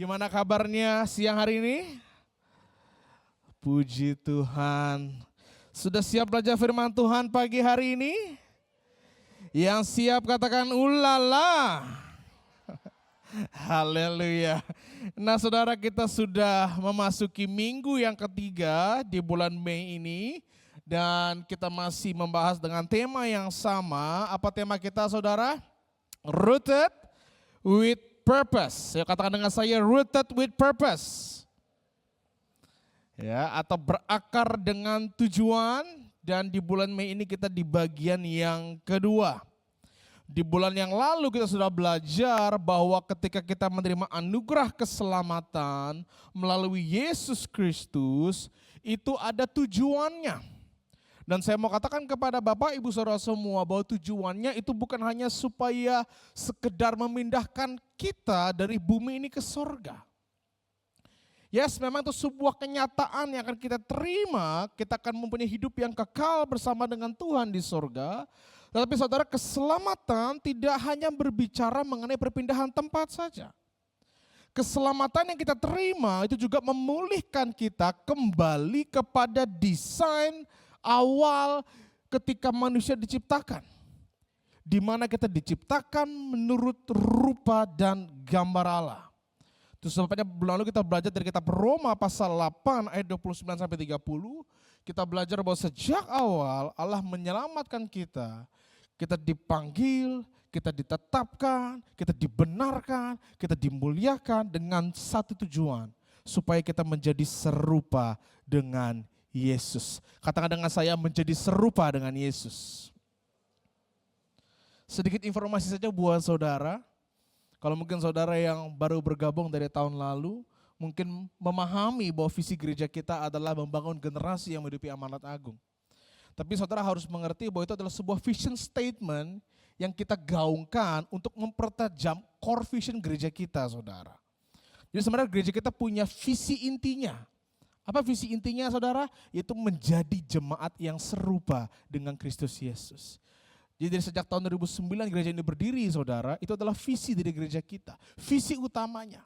Gimana kabarnya siang hari ini? Puji Tuhan. Sudah siap belajar firman Tuhan pagi hari ini? Yang siap katakan ulala. Haleluya. Nah saudara, kita sudah memasuki minggu yang ketiga di bulan Mei ini. Dan kita masih membahas dengan tema yang sama. Apa tema kita saudara? Rooted with purpose. Ya, katakan dengan saya, rooted with purpose. Ya, atau berakar dengan tujuan. Dan di bulan Mei ini kita di bagian yang kedua. Di bulan yang lalu kita sudah belajar bahwa ketika kita menerima anugerah keselamatan melalui Yesus Kristus, itu ada tujuannya. Dan saya mau katakan kepada Bapak, Ibu, Saudara semua bahwa tujuannya itu bukan hanya supaya sekedar memindahkan kita dari bumi ini ke sorga. Yes, memang itu sebuah kenyataan yang akan kita terima, kita akan mempunyai hidup yang kekal bersama dengan Tuhan di sorga. Tetapi saudara, keselamatan tidak hanya berbicara mengenai perpindahan tempat saja. Keselamatan yang kita terima itu juga memulihkan kita kembali kepada desain awal ketika manusia diciptakan. Di mana kita diciptakan menurut rupa dan gambar Allah. Itu sebabnya bulan lalu kita belajar dari kitab Roma pasal 8 ayat 29 sampai 30. Kita belajar bahwa sejak awal Allah menyelamatkan kita. Kita dipanggil, kita ditetapkan, kita dibenarkan, kita dimuliakan dengan satu tujuan. Supaya kita menjadi serupa dengan Yesus. Katakan dengan saya, menjadi serupa dengan Yesus. Sedikit informasi saja buat saudara. Kalau mungkin saudara yang baru bergabung dari tahun lalu, mungkin memahami bahwa visi gereja kita adalah membangun generasi yang menghidupi amanat agung. Tapi saudara harus mengerti bahwa itu adalah sebuah vision statement yang kita gaungkan untuk mempertajam core vision gereja kita, saudara. Jadi sebenarnya gereja kita punya visi intinya. Apa visi intinya saudara? Yaitu menjadi jemaat yang serupa dengan Kristus Yesus. Jadi dari sejak tahun 2009 gereja ini berdiri saudara, itu adalah visi dari gereja kita. Visi utamanya.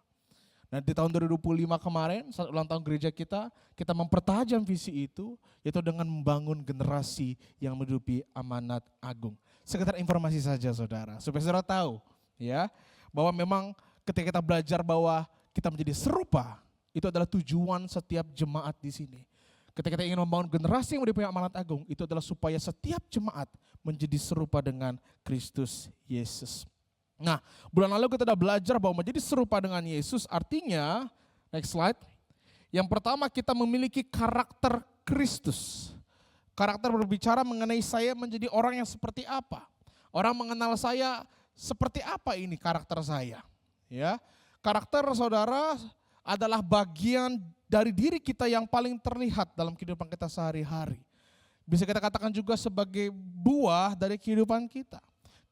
Nah di tahun 2025 kemarin, saat ulang tahun gereja kita mempertajam visi itu, yaitu dengan membangun generasi yang menghidupi amanat agung. Sekedar informasi saja saudara, supaya saudara tahu ya, bahwa memang ketika kita belajar bahwa kita menjadi serupa, itu adalah tujuan setiap jemaat di sini. Ketika kita ingin membangun generasi yang menghidupi amanat agung, itu adalah supaya setiap jemaat menjadi serupa dengan Kristus Yesus. Nah, bulan lalu kita sudah belajar bahwa menjadi serupa dengan Yesus artinya, next slide. Yang pertama, kita memiliki karakter Kristus. Karakter berbicara mengenai saya menjadi orang yang seperti apa. Orang mengenal saya seperti apa ini karakter saya. Ya, karakter saudara adalah bagian dari diri kita yang paling terlihat dalam kehidupan kita sehari-hari. Bisa kita katakan juga sebagai buah dari kehidupan kita.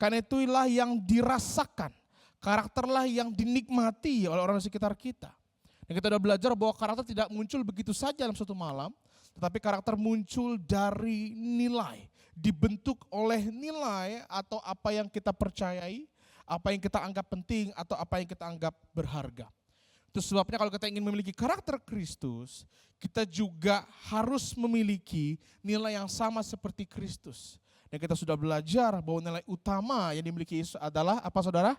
Karena itulah yang dirasakan, karakterlah yang dinikmati oleh orang di sekitar kita. Dan kita sudah belajar bahwa karakter tidak muncul begitu saja dalam suatu malam, tetapi karakter muncul dari nilai, dibentuk oleh nilai atau apa yang kita percayai, apa yang kita anggap penting atau apa yang kita anggap berharga. Itu sebabnya kalau kita ingin memiliki karakter Kristus, kita juga harus memiliki nilai yang sama seperti Kristus. Dan kita sudah belajar bahwa nilai utama yang dimiliki Yesus adalah apa saudara?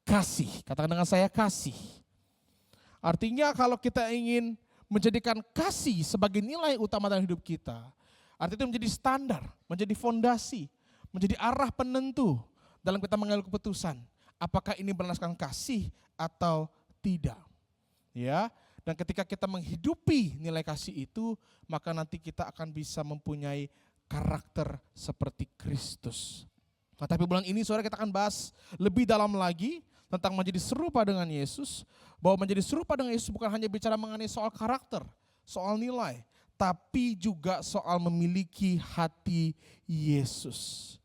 Kasih. Katakan dengan saya, kasih. Artinya kalau kita ingin menjadikan kasih sebagai nilai utama dalam hidup kita, artinya itu menjadi standar, menjadi fondasi, menjadi arah penentu dalam kita mengambil keputusan. Apakah ini berdasarkan kasih atau tidak, ya. Dan ketika kita menghidupi nilai kasih itu, maka nanti kita akan bisa mempunyai karakter seperti Kristus. Nah, tapi bulan ini saudara kita akan bahas lebih dalam lagi tentang menjadi serupa dengan Yesus. Bahwa menjadi serupa dengan Yesus bukan hanya bicara mengenai soal karakter, soal nilai, tapi juga soal memiliki hati Yesus.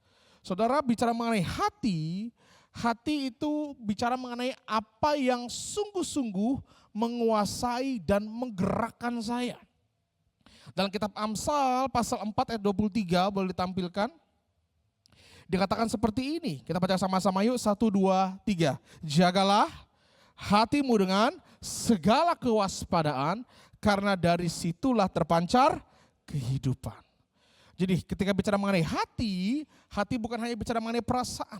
Saudara, bicara mengenai hati, hati itu bicara mengenai apa yang sungguh-sungguh menguasai dan menggerakkan saya. Dalam kitab Amsal pasal 4 ayat 23 boleh ditampilkan. Dikatakan seperti ini, kita baca sama-sama yuk, 1, 2, 3. Jagalah hatimu dengan segala kewaspadaan, karena dari situlah terpancar kehidupan. Jadi ketika bicara mengenai hati, hati bukan hanya bicara mengenai perasaan.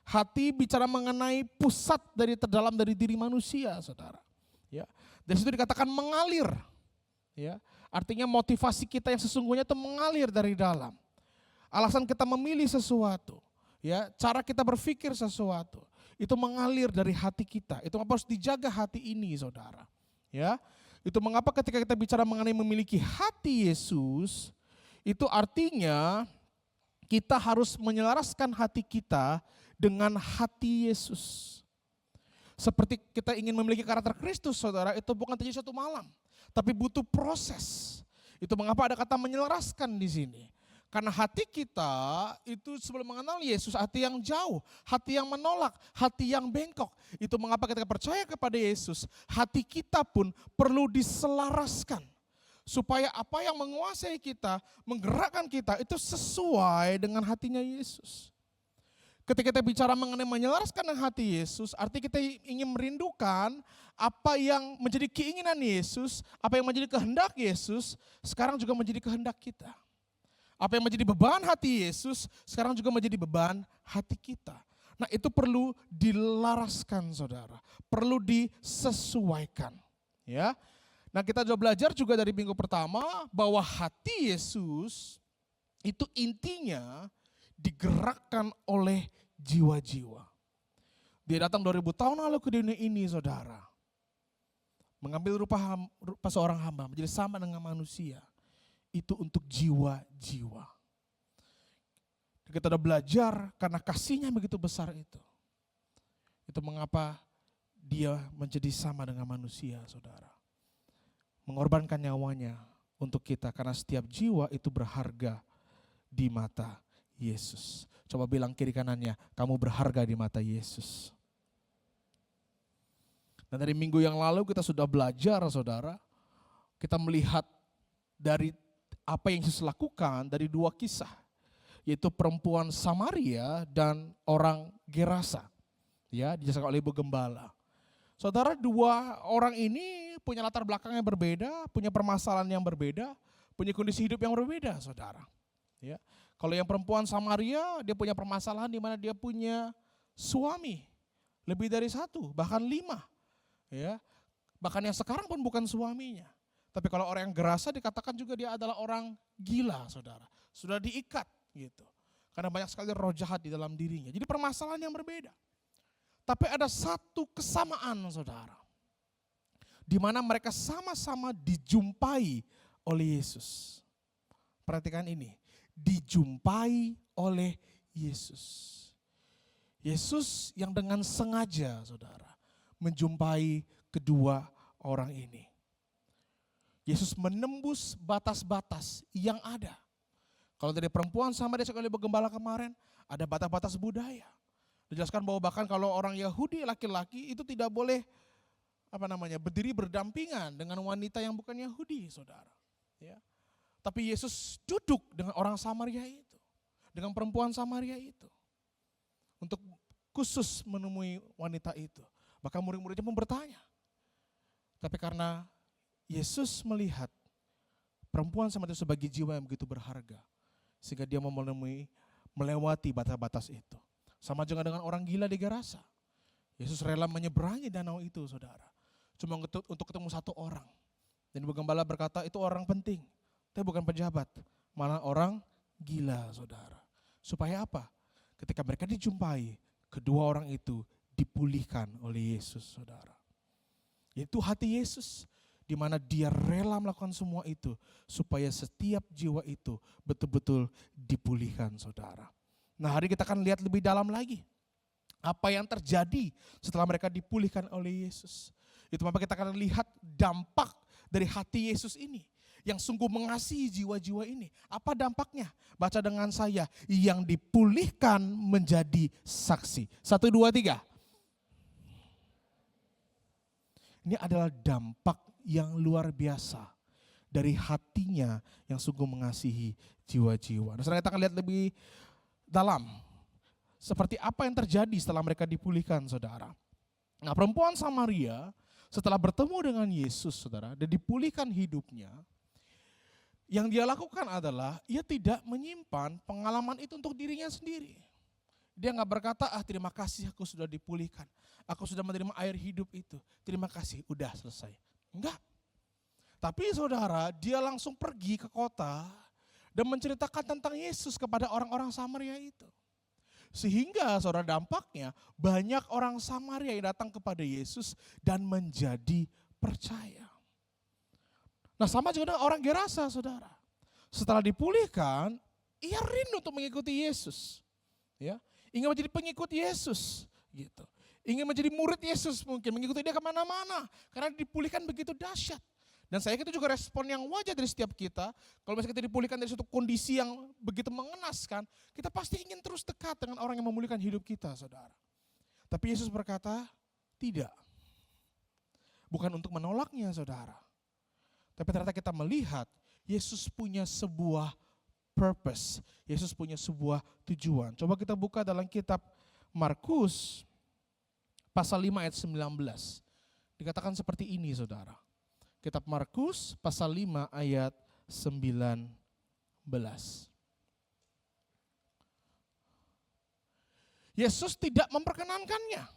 Hati bicara mengenai pusat dari terdalam dari diri manusia, saudara. Ya, dari situ dikatakan mengalir. Ya, artinya motivasi kita yang sesungguhnya itu mengalir dari dalam. Alasan kita memilih sesuatu, ya, cara kita berpikir sesuatu, itu mengalir dari hati kita. Itu harus dijaga hati ini, saudara. Ya, itu mengapa ketika kita bicara mengenai memiliki hati Yesus, itu artinya kita harus menyelaraskan hati kita dengan hati Yesus. Seperti kita ingin memiliki karakter Kristus, saudara, itu bukan terjadi suatu malam, tapi butuh proses. Itu mengapa ada kata menyelaraskan di sini. Karena hati kita itu sebelum mengenal Yesus, hati yang jauh, hati yang menolak, hati yang bengkok. Itu mengapa ketika percaya kepada Yesus, hati kita pun perlu diselaraskan. Supaya apa yang menguasai kita, menggerakkan kita itu sesuai dengan hatinya Yesus. Ketika kita bicara mengenai menyelaraskan hati Yesus, artinya kita ingin merindukan apa yang menjadi keinginan Yesus, apa yang menjadi kehendak Yesus, sekarang juga menjadi kehendak kita. Apa yang menjadi beban hati Yesus, sekarang juga menjadi beban hati kita. Nah, itu perlu dilaraskan, saudara. Perlu disesuaikan. Ya. Nah, kita sudah belajar juga dari minggu pertama bahwa hati Yesus itu intinya digerakkan oleh jiwa-jiwa. Dia datang 2000 tahun lalu ke dunia ini, saudara. Mengambil rupa seorang hamba, menjadi sama dengan manusia. Itu untuk jiwa-jiwa. Kita sudah belajar karena kasihnya begitu besar itu. Itu mengapa dia menjadi sama dengan manusia, saudara. Mengorbankan nyawanya untuk kita karena setiap jiwa itu berharga di mata Yesus. Coba bilang kiri kanannya, kamu berharga di mata Yesus. Dan dari minggu yang lalu kita sudah belajar, saudara, kita melihat dari apa yang Yesus lakukan dari dua kisah, yaitu perempuan Samaria dan orang Gerasa, ya, dijelaskan oleh Ibu Gembala. Saudara, dua orang ini punya latar belakang yang berbeda, punya permasalahan yang berbeda, punya kondisi hidup yang berbeda, saudara. Ya, kalau yang perempuan Samaria, dia punya permasalahan di mana dia punya suami lebih dari satu, bahkan 5. Ya, bahkan yang sekarang pun bukan suaminya. Tapi kalau orang yang Gerasa dikatakan juga dia adalah orang gila, saudara. Sudah diikat gitu. Karena banyak sekali roh jahat di dalam dirinya. Jadi permasalahan yang berbeda. Tapi ada satu kesamaan, saudara. Di mana mereka sama-sama dijumpai oleh Yesus. Perhatikan ini. Dijumpai oleh Yesus. Yesus yang dengan sengaja, saudara, menjumpai kedua orang ini. Yesus menembus batas-batas yang ada. Kalau dari perempuan sama dia sekali bergembala kemarin, ada batas-batas budaya. Dijelaskan bahwa bahkan kalau orang Yahudi laki-laki itu tidak boleh berdiri berdampingan dengan wanita yang bukan Yahudi, saudara. Ya. Tapi Yesus duduk dengan orang Samaria itu, dengan perempuan Samaria itu, untuk khusus menemui wanita itu. Bahkan murid-muridnya pun bertanya. Tapi karena Yesus melihat perempuan Samaria itu sebagai jiwa yang begitu berharga, sehingga dia mau melewati batas-batas itu. Sama juga dengan orang gila di Gerasa. Yesus rela menyeberangi danau itu, saudara. Cuma untuk ketemu satu orang. Dan Ibu Gembala berkata itu orang penting. Tapi bukan pejabat. Malah orang gila, saudara. Supaya apa? Ketika mereka dijumpai, kedua orang itu dipulihkan oleh Yesus, saudara. Yaitu hati Yesus. Di mana dia rela melakukan semua itu. Supaya setiap jiwa itu betul-betul dipulihkan, saudara. Nah, hari kita akan lihat lebih dalam lagi. Apa yang terjadi setelah mereka dipulihkan oleh Yesus. Itu maka kita akan lihat dampak dari hati Yesus ini. Yang sungguh mengasihi jiwa-jiwa ini. Apa dampaknya? Baca dengan saya. Yang dipulihkan menjadi saksi. 1, 2, 3. Ini adalah dampak yang luar biasa. Dari hatinya yang sungguh mengasihi jiwa-jiwa. Nah, sekarang kita akan lihat lebih dalam seperti apa yang terjadi setelah mereka dipulihkan, saudara. Nah, perempuan Samaria setelah bertemu dengan Yesus, saudara, dan dipulihkan hidupnya, yang dia lakukan adalah ia tidak menyimpan pengalaman itu untuk dirinya sendiri. Dia nggak berkata, terima kasih aku sudah dipulihkan, aku sudah menerima air hidup itu, terima kasih, udah selesai. Enggak. Tapi saudara, dia langsung pergi ke kota dan menceritakan tentang Yesus kepada orang-orang Samaria itu. Sehingga saudara, dampaknya banyak orang Samaria yang datang kepada Yesus dan menjadi percaya. Nah, sama juga dengan orang Gerasa, saudara. Setelah dipulihkan, ia rindu untuk mengikuti Yesus. Ya, ingin menjadi pengikut Yesus, gitu. Ingin menjadi murid Yesus mungkin, mengikuti dia kemana-mana. Karena dipulihkan begitu dahsyat. Dan saya kira itu juga respon yang wajar dari setiap kita. Kalau misalnya kita dipulihkan dari suatu kondisi yang begitu mengenaskan, kita pasti ingin terus dekat dengan orang yang memulihkan hidup kita, saudara. Tapi Yesus berkata, tidak. Bukan untuk menolaknya, saudara. Tapi ternyata kita melihat, Yesus punya sebuah purpose. Yesus punya sebuah tujuan. Coba kita buka dalam kitab Markus, pasal 5 ayat 19. Dikatakan seperti ini, saudara. Kitab Markus pasal 5 ayat 19. Yesus tidak memperkenankannya.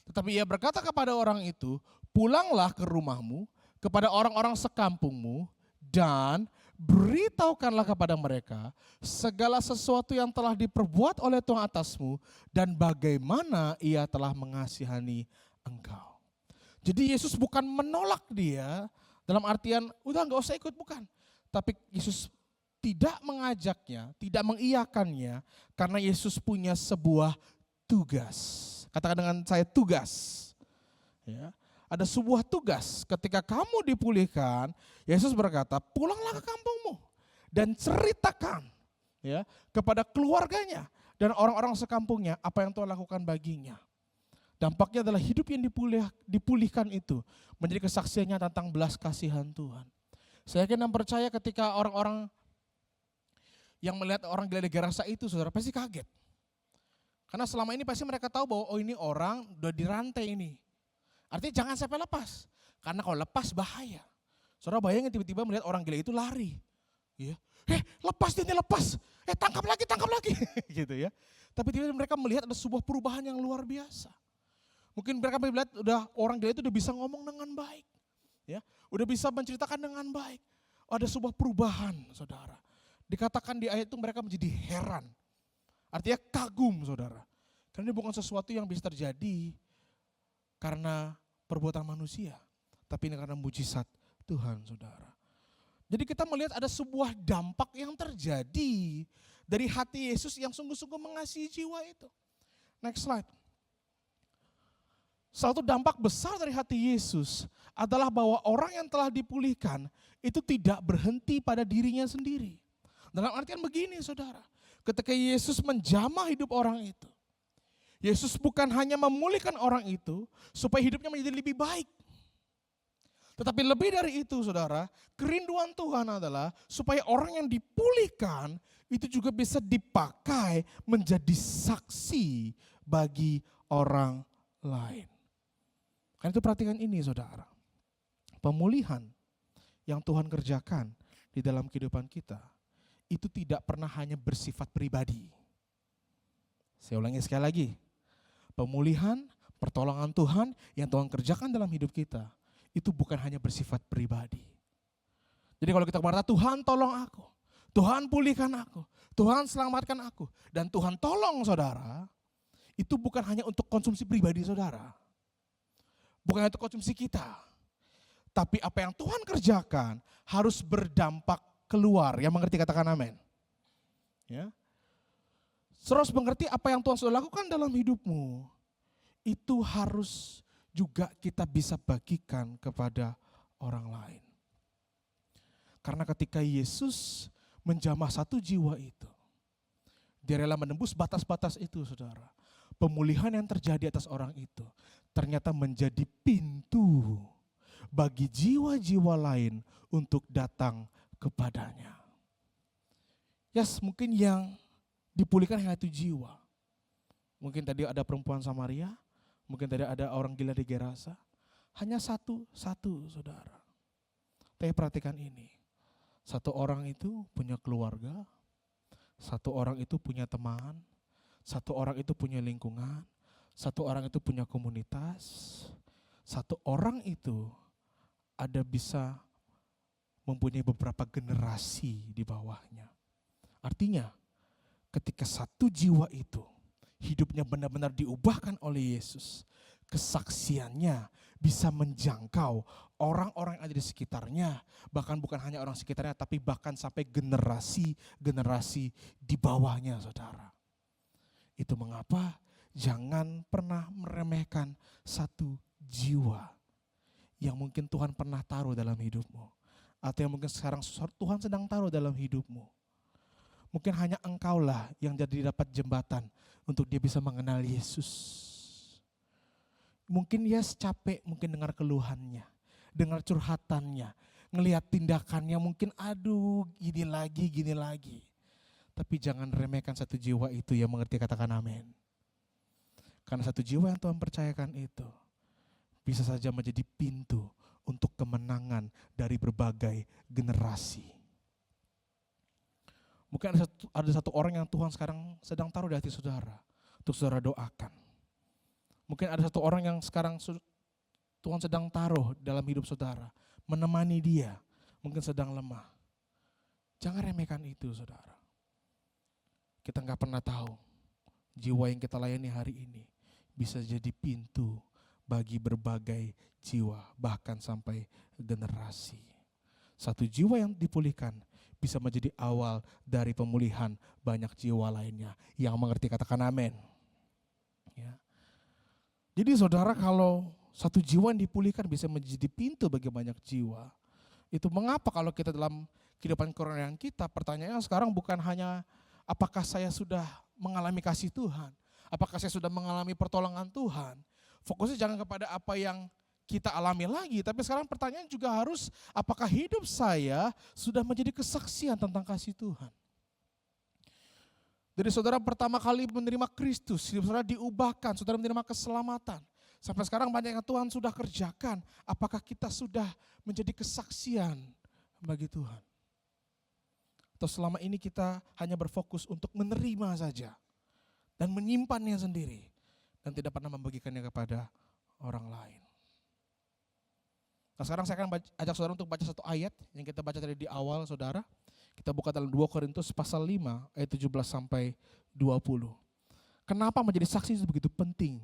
Tetapi ia berkata kepada orang itu, pulanglah ke rumahmu, kepada orang-orang sekampungmu, dan beritahukanlah kepada mereka segala sesuatu yang telah diperbuat oleh Tuhan atasmu dan bagaimana ia telah mengasihani engkau. Jadi Yesus bukan menolak dia dalam artian udah gak usah ikut, bukan. Tapi Yesus tidak mengajaknya, tidak mengiyakannya karena Yesus punya sebuah tugas. Katakan dengan saya, tugas. Ya, ada sebuah tugas. Ketika kamu dipulihkan, Yesus berkata, pulanglah ke kampungmu dan ceritakan ya kepada keluarganya dan orang-orang sekampungnya apa yang Tuhan lakukan baginya. Dampaknya adalah hidup yang dipulihkan itu menjadi kesaksiannya tentang belas kasihan Tuhan. Saya yakin dan percaya ketika orang-orang yang melihat orang gila di Gerasa itu, saudara, pasti kaget. Karena selama ini pasti mereka tahu bahwa ini orang udah dirantai ini. Artinya jangan sampai lepas. Karena kalau lepas bahaya. Saudara bayangin tiba-tiba melihat orang gila itu lari. Ya. Lepas dia, lepas. Tangkap lagi. Gitu ya. Tapi tiba-tiba mereka melihat ada sebuah perubahan yang luar biasa. Mungkin mereka melihat orang gila itu udah bisa ngomong dengan baik. Ya, udah bisa menceritakan dengan baik. Ada sebuah perubahan, saudara. Dikatakan di ayat itu mereka menjadi heran. Artinya kagum, saudara. Karena ini bukan sesuatu yang bisa terjadi karena perbuatan manusia. Tapi ini karena mujizat Tuhan, saudara. Jadi kita melihat ada sebuah dampak yang terjadi dari hati Yesus yang sungguh-sungguh mengasihi jiwa itu. Next slide. Satu dampak besar dari hati Yesus adalah bahwa orang yang telah dipulihkan itu tidak berhenti pada dirinya sendiri. Dalam artian begini, saudara, ketika Yesus menjamah hidup orang itu, Yesus bukan hanya memulihkan orang itu supaya hidupnya menjadi lebih baik. Tetapi lebih dari itu, saudara, kerinduan Tuhan adalah supaya orang yang dipulihkan itu juga bisa dipakai menjadi saksi bagi orang lain. Karena itu perhatikan ini, saudara. Pemulihan yang Tuhan kerjakan di dalam kehidupan kita itu tidak pernah hanya bersifat pribadi. Saya ulangi sekali lagi. Pemulihan, pertolongan Tuhan yang Tuhan kerjakan dalam hidup kita itu bukan hanya bersifat pribadi. Jadi kalau kita berkata Tuhan tolong aku, Tuhan pulihkan aku, Tuhan selamatkan aku, dan Tuhan tolong saudara, itu bukan hanya untuk konsumsi pribadi saudara. Bukan untuk konsumsi kita. Tapi apa yang Tuhan kerjakan harus berdampak keluar. Yang mengerti katakan amin. Ya. Terus mengerti apa yang Tuhan sudah lakukan dalam hidupmu. Itu harus juga kita bisa bagikan kepada orang lain. Karena ketika Yesus menjamah satu jiwa itu, dia rela menembus batas-batas itu, saudara. Pemulihan yang terjadi atas orang itu ternyata menjadi pintu bagi jiwa-jiwa lain untuk datang kepadanya. Yes, mungkin yang dipulihkan hanya itu jiwa. Mungkin tadi ada perempuan Samaria, Mungkin tidak ada orang gila di Gerasa. Hanya satu saudara. Tapi perhatikan ini. Satu orang itu punya keluarga. Satu orang itu punya teman. Satu orang itu punya lingkungan. Satu orang itu punya komunitas. Satu orang itu ada bisa mempunyai beberapa generasi di bawahnya. Artinya ketika satu jiwa itu hidupnya benar-benar diubahkan oleh Yesus, kesaksiannya bisa menjangkau orang-orang yang ada di sekitarnya, bahkan bukan hanya orang sekitarnya, tapi bahkan sampai generasi-generasi di bawahnya, saudara. Itu mengapa jangan pernah meremehkan satu jiwa yang mungkin Tuhan pernah taruh dalam hidupmu, atau yang mungkin sekarang Tuhan sedang taruh dalam hidupmu. Mungkin hanya engkaulah yang jadi dapat jembatan untuk dia bisa mengenal Yesus. Mungkin dia capek mungkin dengar keluhannya, dengar curhatannya, ngelihat tindakannya mungkin aduh gini lagi. Tapi jangan remehkan satu jiwa itu yang mengerti, katakan amin. Karena satu jiwa yang Tuhan percayakan itu bisa saja menjadi pintu untuk kemenangan dari berbagai generasi. Mungkin ada satu orang yang Tuhan sekarang sedang taruh di hati saudara, untuk saudara doakan. Mungkin ada satu orang yang sekarang Tuhan sedang taruh dalam hidup saudara, menemani dia, mungkin sedang lemah. Jangan remehkan itu, saudara. Kita nggak pernah tahu, jiwa yang kita layani hari ini bisa jadi pintu bagi berbagai jiwa, bahkan sampai generasi. Satu jiwa yang dipulihkan bisa menjadi awal dari pemulihan banyak jiwa lainnya. Yang mengerti katakan amin. Ya. Jadi saudara, kalau satu jiwa yang dipulihkan bisa menjadi pintu bagi banyak jiwa, itu mengapa kalau kita dalam kehidupan kerohanian kita, pertanyaannya sekarang bukan hanya apakah saya sudah mengalami kasih Tuhan, apakah saya sudah mengalami pertolongan Tuhan. Fokusnya jangan kepada apa yang kita alami lagi, tapi sekarang pertanyaan juga harus apakah hidup saya sudah menjadi kesaksian tentang kasih Tuhan. Dari saudara pertama kali menerima Kristus, hidup saudara diubahkan, saudara menerima keselamatan. Sampai sekarang banyak yang Tuhan sudah kerjakan, apakah kita sudah menjadi kesaksian bagi Tuhan? Atau selama ini kita hanya berfokus untuk menerima saja dan menyimpannya sendiri dan tidak pernah membagikannya kepada orang lain. Nah, sekarang saya akan ajak saudara untuk baca satu ayat yang kita baca tadi di awal, saudara. Kita buka dalam 2 Korintus pasal 5 ayat 17 sampai 20. Kenapa menjadi saksi itu begitu penting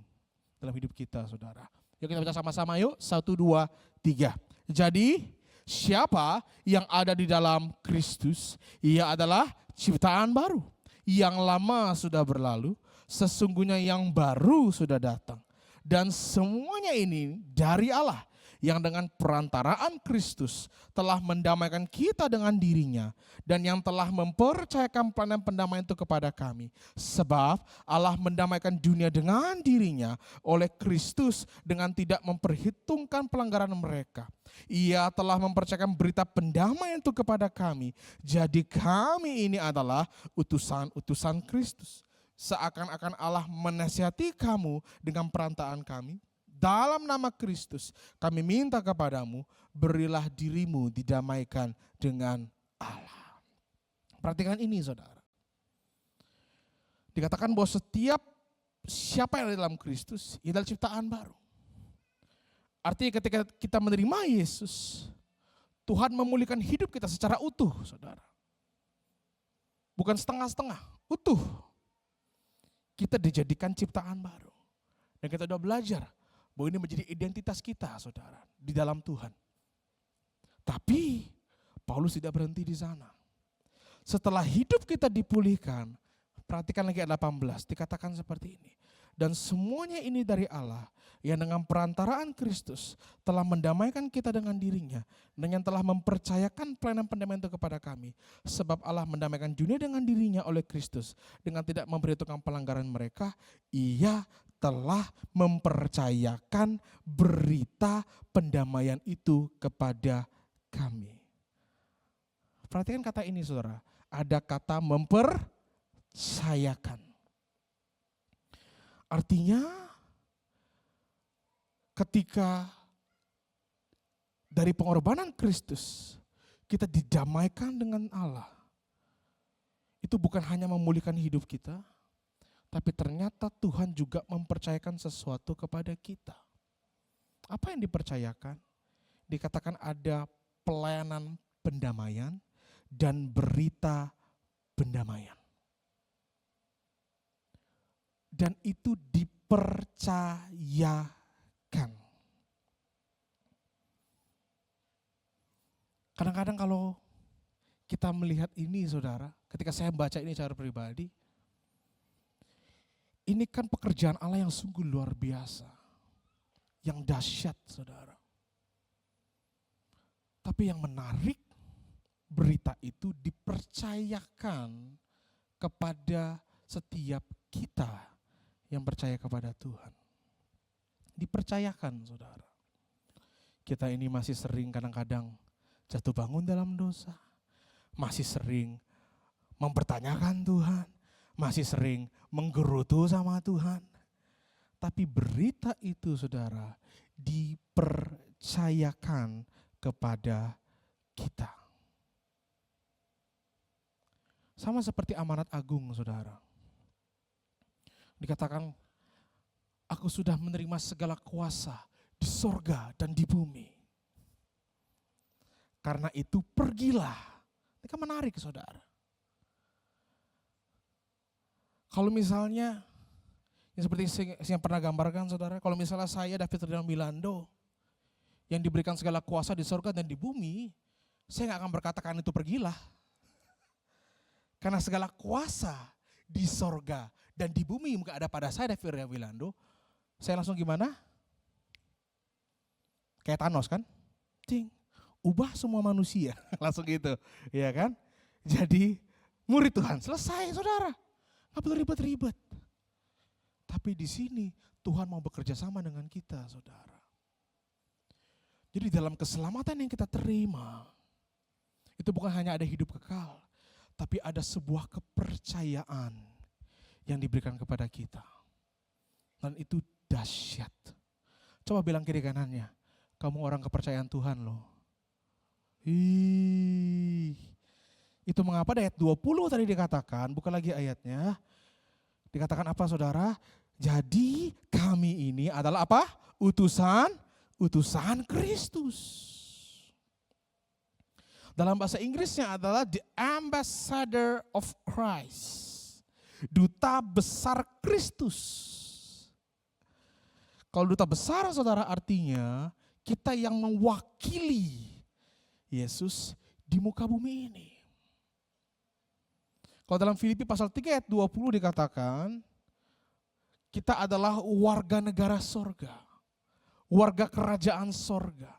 dalam hidup kita, saudara? Yuk kita baca sama-sama yuk. 1, 2, 3. Jadi siapa yang ada di dalam Kristus, ia adalah ciptaan baru. Yang lama sudah berlalu, sesungguhnya yang baru sudah datang. Dan semuanya ini dari Allah, yang dengan perantaraan Kristus telah mendamaikan kita dengan dirinya dan yang telah mempercayakan pelayanan pendamaian itu kepada kami. Sebab Allah mendamaikan dunia dengan dirinya oleh Kristus dengan tidak memperhitungkan pelanggaran mereka. Ia telah mempercayakan berita pendamaian itu kepada kami. Jadi kami ini adalah utusan-utusan Kristus. Seakan-akan Allah menasihati kamu dengan perantaraan kami. Dalam nama Kristus kami minta kepadamu, berilah dirimu didamaikan dengan Allah. Perhatikan ini, saudara. Dikatakan bahwa siapa yang ada dalam Kristus, ia adalah ciptaan baru. Artinya ketika kita menerima Yesus, Tuhan memulihkan hidup kita secara utuh, saudara. Bukan setengah-setengah, utuh. Kita dijadikan ciptaan baru. Dan kita sudah belajar bahwa ini menjadi identitas kita, saudara, di dalam Tuhan. Tapi Paulus tidak berhenti di sana. Setelah hidup kita dipulihkan, perhatikan lagi ayat 18, dikatakan seperti ini. Dan semuanya ini dari Allah, yang dengan perantaraan Kristus telah mendamaikan kita dengan dirinya, dan yang telah mempercayakan pelayanan pendamaian itu kepada kami. Sebab Allah mendamaikan dunia dengan dirinya oleh Kristus, dengan tidak memperhitungkan pelanggaran mereka. Ia telah mempercayakan berita pendamaian itu kepada kami. Perhatikan kata ini, saudara. Ada kata mempercayakan. Artinya ketika dari pengorbanan Kristus kita didamaikan dengan Allah, itu bukan hanya memulihkan hidup kita, tapi ternyata Tuhan juga mempercayakan sesuatu kepada kita. Apa yang dipercayakan? Dikatakan ada pelayanan pendamaian dan berita pendamaian. Dan itu dipercayakan. Kadang-kadang kalau kita melihat ini saudara, ketika saya membaca ini secara pribadi, ini kan pekerjaan Allah yang sungguh luar biasa, yang dahsyat saudara. Tapi yang menarik, berita itu dipercayakan kepada setiap kita yang percaya kepada Tuhan. Dipercayakan saudara. Kita ini masih sering kadang-kadang jatuh bangun dalam dosa. Masih sering mempertanyakan Tuhan. Masih sering menggerutu sama Tuhan. Tapi berita itu saudara dipercayakan kepada kita. Sama seperti amanat agung saudara. Dikatakan, aku sudah menerima segala kuasa di sorga dan di bumi. Karena itu pergilah. Ini kan menarik saudara. Kalau misalnya, yang seperti yang pernah gambarkan saudara, kalau misalnya saya David Ridwan Milando, yang diberikan segala kuasa di sorga dan di bumi, saya gak akan berkatakan itu pergilah. Karena segala kuasa di sorga dan di bumi gak ada pada saya David Ridwan Milando, saya langsung gimana? Kayak Thanos kan? Ting, ubah semua manusia, langsung gitu, ya kan? Jadi murid Tuhan, selesai saudara, nggak perlu ribet-ribet. Tapi di sini Tuhan mau bekerja sama dengan kita, saudara. Jadi dalam keselamatan yang kita terima, itu bukan hanya ada hidup kekal, tapi ada sebuah kepercayaan yang diberikan kepada kita. Dan itu dahsyat. Coba bilang kiri kanannya, kamu orang kepercayaan Tuhan loh. Itu mengapa ayat 20 tadi dikatakan, bukan lagi ayatnya. Dikatakan apa saudara? Jadi kami ini adalah apa? Utusan Kristus. Dalam bahasa Inggrisnya adalah the ambassador of Christ. Duta besar Kristus. Kalau duta besar saudara artinya kita yang mewakili Yesus di muka bumi ini. Kalau dalam Filipi pasal 3 ayat 20 dikatakan kita adalah warga negara sorga. Warga kerajaan sorga.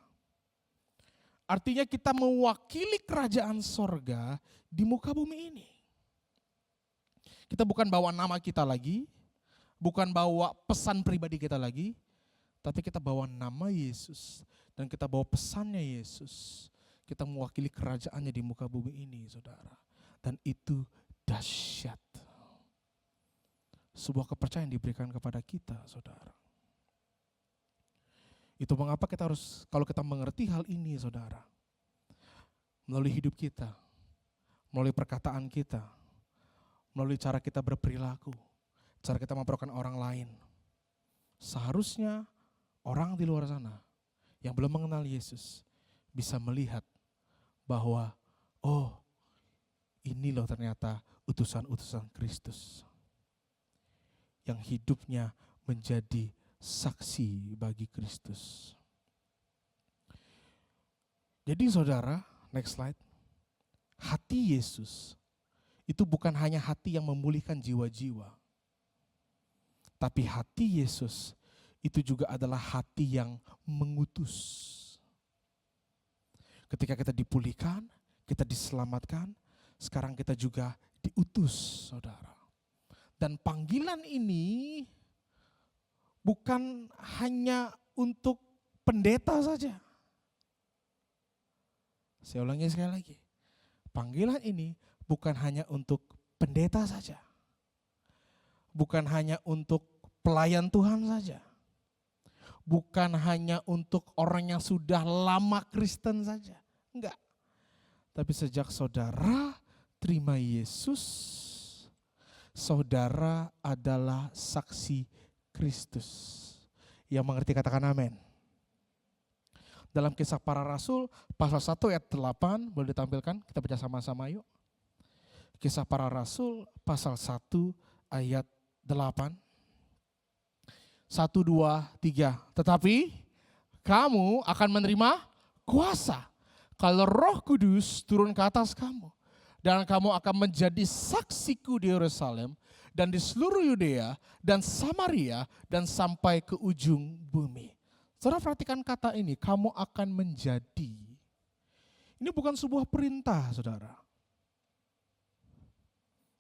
Artinya kita mewakili kerajaan sorga di muka bumi ini. Kita bukan bawa nama kita lagi, bukan bawa pesan pribadi kita lagi, tapi kita bawa nama Yesus dan kita bawa pesannya Yesus. Kita mewakili kerajaannya di muka bumi ini, saudara. Dan itu dahsyat. Sebuah kepercayaan diberikan kepada kita, saudara. Itu mengapa kita harus, kalau kita mengerti hal ini saudara, melalui hidup kita, melalui perkataan kita, melalui cara kita berperilaku, cara kita memperlakukan orang lain. Seharusnya orang di luar sana yang belum mengenal Yesus bisa melihat bahwa oh ini loh ternyata utusan-utusan Kristus yang hidupnya menjadi saksi bagi Kristus. Jadi saudara, next slide. Hati Yesus itu bukan hanya hati yang memulihkan jiwa-jiwa. Tapi hati Yesus itu juga adalah hati yang mengutus. Ketika kita dipulihkan, kita diselamatkan, sekarang kita juga diutus, saudara. Dan panggilan ini bukan hanya untuk pendeta saja. Saya ulangi sekali lagi. Panggilan ini bukan hanya untuk pendeta saja. Bukan hanya untuk pelayan Tuhan saja. bukan hanya untuk orang yang sudah lama Kristen saja. Enggak. Tapi sejak saudara terima Yesus, saudara adalah saksi Kristus. Yang mengerti katakan amin. Dalam Kisah Para Rasul pasal 1 ayat 8, boleh ditampilkan, kita baca sama-sama yuk. Kisah Para Rasul pasal 1 ayat 8. 1, 2, 3. Tetapi kamu akan menerima kuasa kalau Roh Kudus turun ke atas kamu. Dan kamu akan menjadi saksiku di Yerusalem dan di seluruh Yudea dan Samaria dan sampai ke ujung bumi. Saudara perhatikan kata ini, kamu akan menjadi. Ini bukan sebuah perintah, saudara.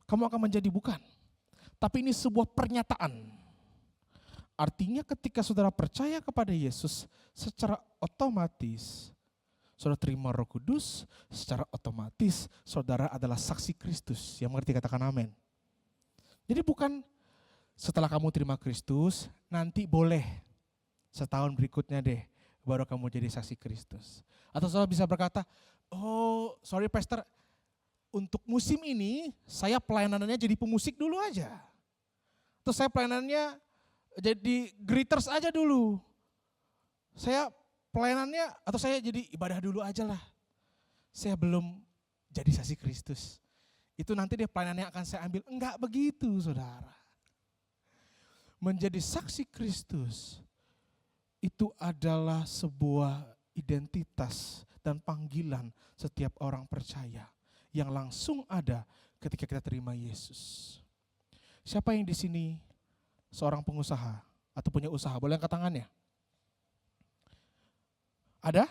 Kamu akan menjadi bukan. Tapi ini sebuah pernyataan. Artinya ketika saudara percaya kepada Yesus, secara otomatis saudara terima Roh Kudus, secara otomatis saudara adalah saksi Kristus. Yang mengerti katakan amin. Jadi bukan setelah kamu terima Kristus, nanti boleh setahun berikutnya deh baru kamu jadi saksi Kristus. Atau saudara bisa berkata, oh sorry pastor, untuk musim ini saya pelayanannya jadi pemusik dulu aja. Terus saya pelayanannya jadi greeters aja dulu. Saya pelayanannya atau saya jadi ibadah dulu aja lah. Saya belum jadi saksi Kristus. Itu nanti deh pelayanannya akan saya ambil. Enggak begitu saudara. Menjadi saksi Kristus itu adalah sebuah identitas dan panggilan setiap orang percaya yang langsung ada ketika kita terima Yesus. Siapa yang di sini seorang pengusaha atau punya usaha? Boleh angkat tangannya? Ada?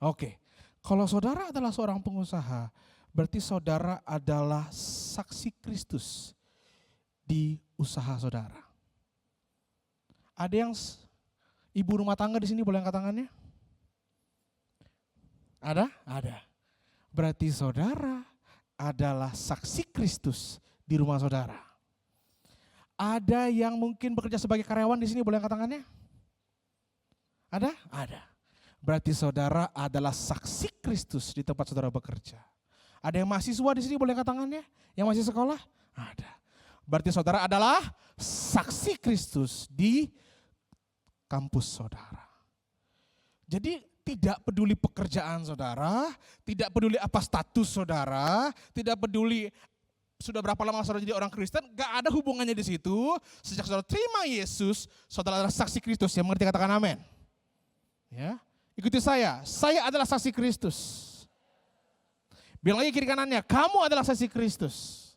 Oke. Kalau saudara adalah seorang pengusaha, berarti saudara adalah saksi Kristus di usaha saudara. Ada yang ibu rumah tangga di sini, boleh angkat tangannya? Ada? Ada. Berarti saudara adalah saksi Kristus di rumah saudara. Ada yang mungkin bekerja sebagai karyawan di sini, boleh angkat tangannya? Ada? Ada. Berarti saudara adalah saksi Kristus di tempat saudara bekerja. Ada yang mahasiswa di sini, boleh angkat tangannya? Yang masih sekolah? Ada. Berarti saudara adalah saksi Kristus di kampus saudara. Jadi tidak peduli pekerjaan saudara, tidak peduli apa status saudara, tidak peduli sudah berapa lama saudara jadi orang Kristen, gak ada hubungannya di situ. Sejak saudara terima Yesus, saudara adalah saksi Kristus. Yang mengerti katakan amin. Ya, ikuti saya adalah saksi Kristus. Bilang lagi kiri kanannya, kamu adalah saksi Kristus.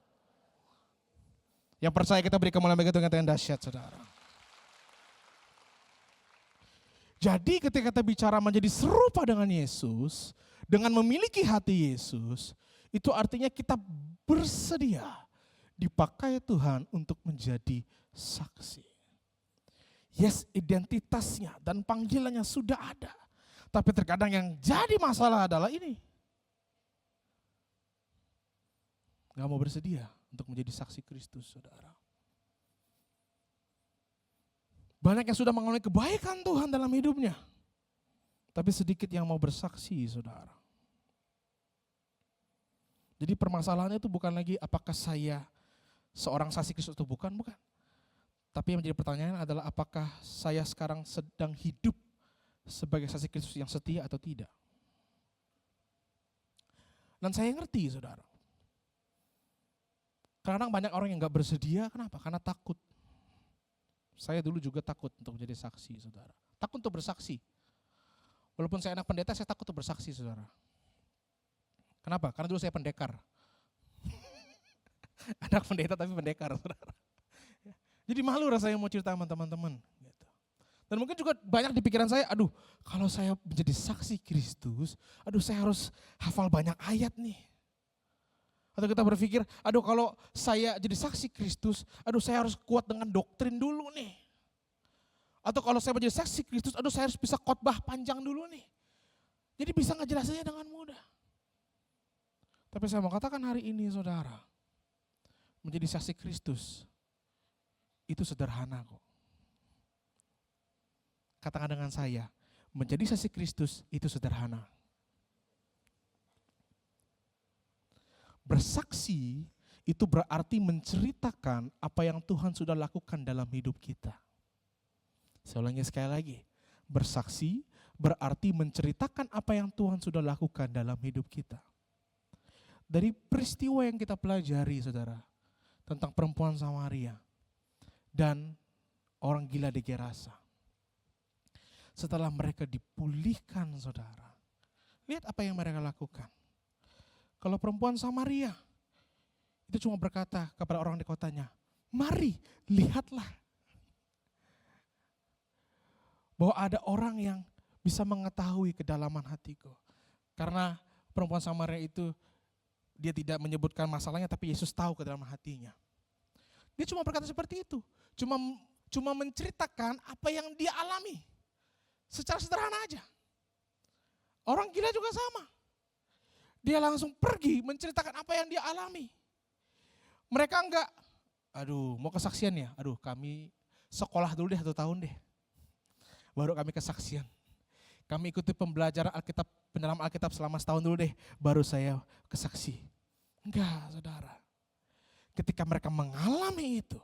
Yang percaya kita beri kemuliaan bagi Tuhan yang dahsyat saudara. Jadi ketika kita bicara menjadi serupa dengan Yesus, dengan memiliki hati Yesus, itu artinya kita bersedia dipakai Tuhan untuk menjadi saksi. Yes, identitasnya dan panggilannya sudah ada. Tapi terkadang yang jadi masalah adalah ini. Gak mau bersedia untuk menjadi saksi Kristus, saudara. Banyak yang sudah mengalami kebaikan Tuhan dalam hidupnya. Tapi sedikit yang mau bersaksi, saudara. Jadi permasalahannya itu bukan lagi apakah saya seorang saksi Kristus atau bukan. Tapi yang menjadi pertanyaan adalah apakah saya sekarang sedang hidup sebagai saksi Kristus yang setia atau tidak. Dan saya ngerti, saudara. Kadang banyak orang yang gak bersedia, kenapa? Karena takut. Saya dulu juga takut untuk menjadi saksi, saudara. Takut untuk bersaksi. Walaupun saya anak pendeta, saya takut untuk bersaksi, saudara. Kenapa? Karena dulu saya pendekar. Anak pendeta tapi pendekar, saudara. Jadi malu rasanya mau cerita sama teman-teman. Gitu. Dan mungkin juga banyak di pikiran saya, aduh kalau saya menjadi saksi Kristus, aduh saya harus hafal banyak ayat nih. Atau kita berpikir, aduh kalau saya jadi saksi Kristus, aduh saya harus kuat dengan doktrin dulu nih. Atau kalau saya menjadi saksi Kristus, aduh saya harus bisa khotbah panjang dulu nih. Jadi bisa ngejelasinnya dengan mudah. Tapi saya mau katakan hari ini saudara, menjadi saksi Kristus itu sederhana kok. katakan dengan saya, menjadi saksi Kristus itu sederhana. Bersaksi itu berarti menceritakan apa yang Tuhan sudah lakukan dalam hidup kita. Saya ulangi sekali lagi. Bersaksi berarti menceritakan apa yang Tuhan sudah lakukan dalam hidup kita. Dari peristiwa yang kita pelajari, saudara, tentang perempuan Samaria dan orang gila di Gerasa. Setelah mereka dipulihkan, saudara, lihat apa yang mereka lakukan. Kalau perempuan Samaria itu cuma berkata kepada orang di kotanya, mari lihatlah bahwa ada orang yang bisa mengetahui kedalaman hatiku. Karena perempuan Samaria itu dia tidak menyebutkan masalahnya, tapi Yesus tahu kedalaman hatinya. Dia cuma berkata seperti itu, cuma menceritakan apa yang dia alami. Secara sederhana aja. Orang gila juga sama. Dia langsung pergi menceritakan apa yang dia alami. Mereka enggak, mau kesaksian ya? Kami sekolah dulu deh 1 tahun deh. Baru kami kesaksian. Kami ikuti pembelajaran Alkitab, pendalam Alkitab selama setahun dulu deh, baru saya kesaksi. Enggak, saudara. Ketika mereka mengalami itu,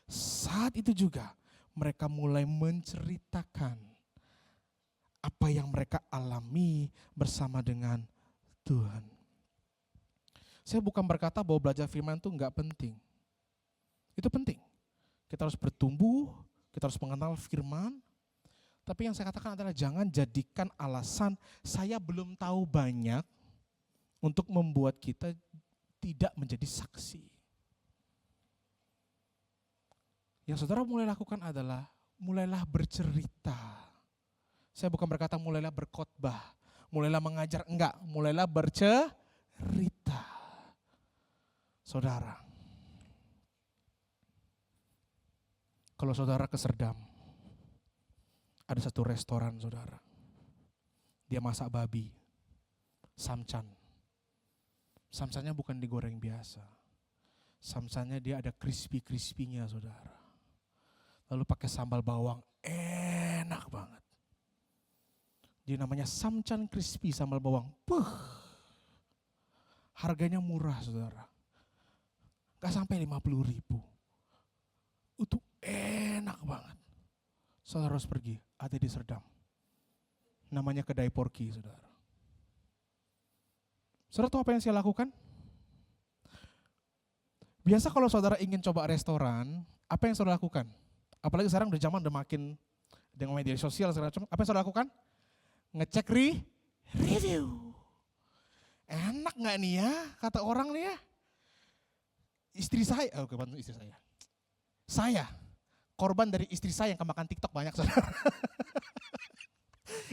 saat itu juga mereka mulai menceritakan apa yang mereka alami bersama dengan Tuhan. Saya bukan berkata bahwa belajar firman itu enggak penting. Itu penting. Kita harus bertumbuh, kita harus mengenal firman. Tapi yang saya katakan adalah jangan jadikan alasan saya belum tahu banyak untuk membuat kita tidak menjadi saksi. Yang saudara mulai lakukan adalah mulailah bercerita. Saya bukan berkata mulailah berkhotbah, mulailah mengajar, enggak, mulailah bercerita. Saudara, kalau saudara ke Serdam, ada satu restoran, saudara. Dia masak babi, samcan. Samcannya bukan digoreng biasa. Samcannya dia ada crispy-crispy-nya, saudara. Lalu pakai sambal bawang, enak banget. Dia namanya samcan crispy sambal bawang. Harganya murah, saudara. Gak sampai 50.000. Itu enak banget. Saudara harus pergi, ada di Serdam. Namanya kedai Porky, saudara. Saudara tahu apa yang saya lakukan? Biasa kalau saudara ingin coba restoran, apa yang saudara lakukan? Apalagi sekarang udah makin dengan media sosial, apa yang saudara lakukan? Ngecek review. Enak gak nih ya, kata orang nih ya. Istri saya, bukan istri saya. Saya korban dari istri saya yang kemakan TikTok banyak, saudara.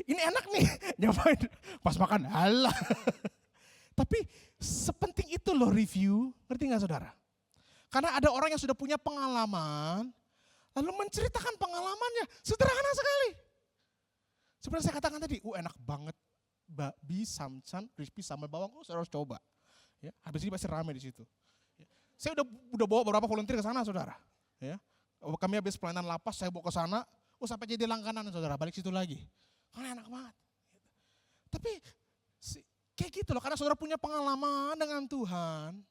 Ini enak nih, nyobain pas makan, halah. Tapi sepenting itu loh review, ngerti gak saudara? Karena ada orang yang sudah punya pengalaman, lalu menceritakan pengalamannya, sederhana sekali. Seperti saya katakan tadi, enak banget, babi, samcan, crispy, sambal bawang, saudara harus coba. Ya, habis ini pasti rame di situ. Ya. Saya udah bawa beberapa volunteer ke sana, saudara. Ya. Kami habis pelayanan lapas, saya bawa ke sana, sampai jadi langganan, saudara, balik situ lagi. Karena enak banget. Tapi kayak gitu loh, karena saudara punya pengalaman dengan Tuhan,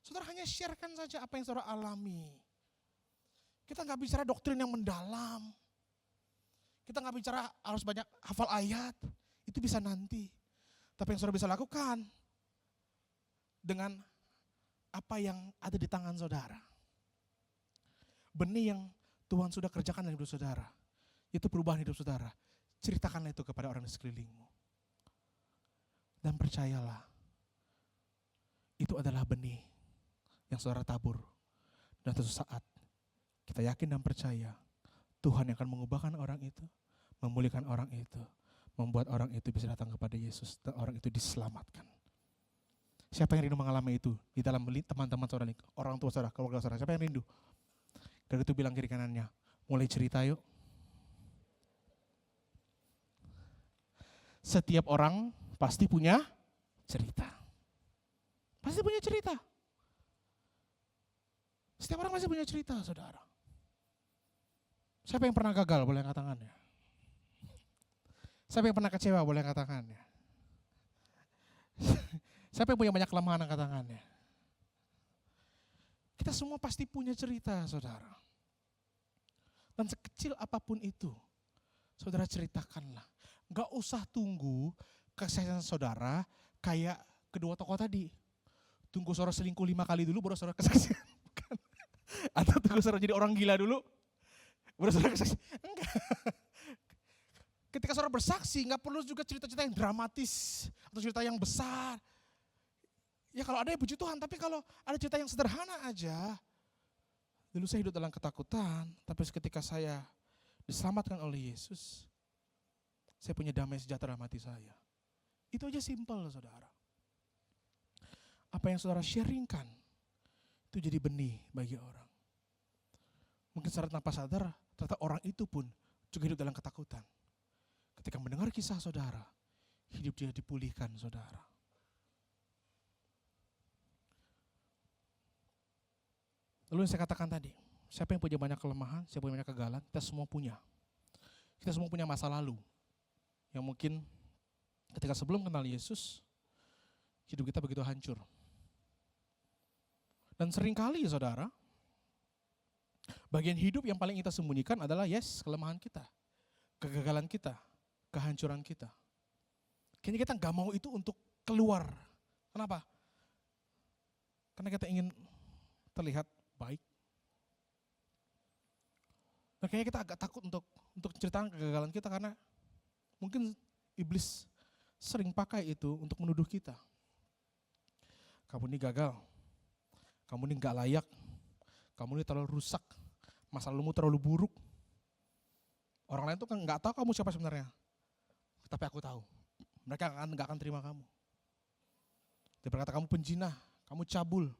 saudara hanya sharekan saja apa yang saudara alami. Kita gak bicara doktrin yang mendalam. Kita gak bicara harus banyak hafal ayat, itu bisa nanti. Tapi yang saudara bisa lakukan dengan apa yang ada di tangan saudara. Benih yang Tuhan sudah kerjakan dalam hidup saudara, itu perubahan hidup saudara. Ceritakanlah itu kepada orang di sekelilingmu. Dan percayalah, itu adalah benih yang saudara tabur. Dan suatu saat, kita yakin dan percaya, Tuhan yang akan mengubahkan orang itu, memulihkan orang itu, membuat orang itu bisa datang kepada Yesus, dan orang itu diselamatkan. Siapa yang rindu mengalami itu di dalam teman-teman saudara, orang tua saudara, keluarga saudara, siapa yang rindu? Dan itu bilang kiri kanannya, mulai cerita yuk. Setiap orang pasti punya cerita. Pasti punya cerita. Setiap orang pasti punya cerita, saudara. Siapa yang pernah gagal? Boleh angkat tangannya. Siapa yang pernah kecewa boleh angkat tangannya? Siapa yang punya banyak kelemahan angkat tangannya? Kita semua pasti punya cerita, saudara. Dan sekecil apapun itu, saudara ceritakanlah. Gak usah tunggu kesaksian saudara kayak kedua tokoh tadi. Tunggu saudara selingkuh 5 kali dulu baru saudara kesaksian. Atau tunggu saudara jadi orang gila dulu baru saudara kesaksian. Enggak. Ketika saudara bersaksi gak perlu juga cerita-cerita yang dramatis atau cerita yang besar. Ya kalau ada ya puji Tuhan, tapi kalau ada cerita yang sederhana aja. Dulu saya hidup dalam ketakutan, tapi ketika saya diselamatkan oleh Yesus, saya punya damai sejahtera dalam hati saya. Itu aja simpel, saudara. Apa yang saudara sharingkan, itu jadi benih bagi orang. Mungkin secara tanpa sadar, ternyata orang itu pun juga hidup dalam ketakutan. Ketika mendengar kisah saudara, hidup dia dipulihkan, saudara. Lalu yang saya katakan tadi, siapa yang punya banyak kelemahan, siapa yang punya banyak kegagalan, kita semua punya. Kita semua punya masa lalu. Yang mungkin ketika sebelum kenal Yesus, hidup kita begitu hancur. Dan seringkali saudara, bagian hidup yang paling kita sembunyikan adalah kelemahan kita, kegagalan kita, kehancuran kita. Kayaknya kita gak mau itu untuk keluar. Kenapa? Karena kita ingin terlihat baik. Dan kayaknya kita agak takut untuk ceritakan kegagalan kita karena mungkin iblis sering pakai itu untuk menuduh kita. Kamu ini gagal, kamu ini gak layak, kamu ini terlalu rusak, masa lalumu terlalu buruk. Orang lain tuh kan gak tahu kamu siapa sebenarnya, tapi aku tahu. Mereka gak akan terima kamu. Dia berkata kamu penjinah, kamu cabul.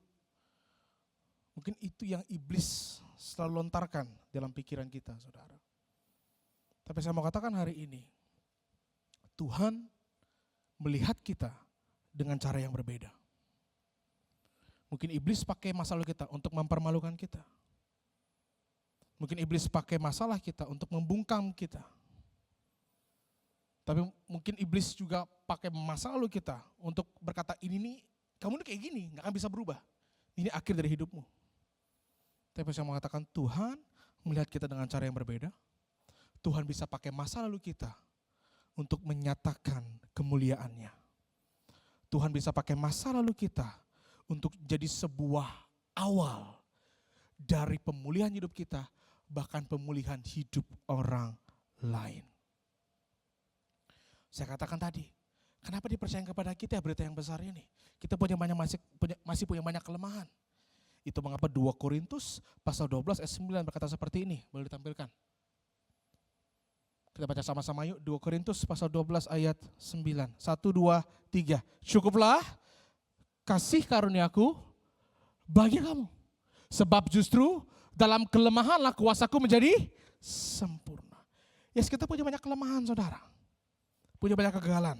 Mungkin itu yang iblis selalu lontarkan dalam pikiran kita, saudara. Tapi saya mau katakan hari ini, Tuhan melihat kita dengan cara yang berbeda. Mungkin iblis pakai masalah kita untuk mempermalukan kita. Mungkin iblis pakai masalah kita untuk membungkam kita. Tapi mungkin iblis juga pakai masa lalu kita untuk berkata ini nih, kamu nih kayak gini, gak akan bisa berubah. Ini akhir dari hidupmu. Tapi saya mengatakan Tuhan melihat kita dengan cara yang berbeda. Tuhan bisa pakai masa lalu kita untuk menyatakan kemuliaannya. Tuhan bisa pakai masa lalu kita untuk jadi sebuah awal dari pemulihan hidup kita, bahkan pemulihan hidup orang lain. Saya katakan tadi, kenapa dipercaya kepada kita berita yang besar ini? Kita masih punya banyak kelemahan. Itu mengapa 2 Korintus pasal 12 ayat 9 berkata seperti ini. Boleh ditampilkan. Kita baca sama-sama yuk. 2 Korintus pasal 12 ayat 9. 1, 2, 3. Cukuplah kasih karuniaku bagi kamu. Sebab justru dalam kelemahanlah kuasaku menjadi sempurna. Yes, kita punya banyak kelemahan, saudara. Punya banyak kegagalan.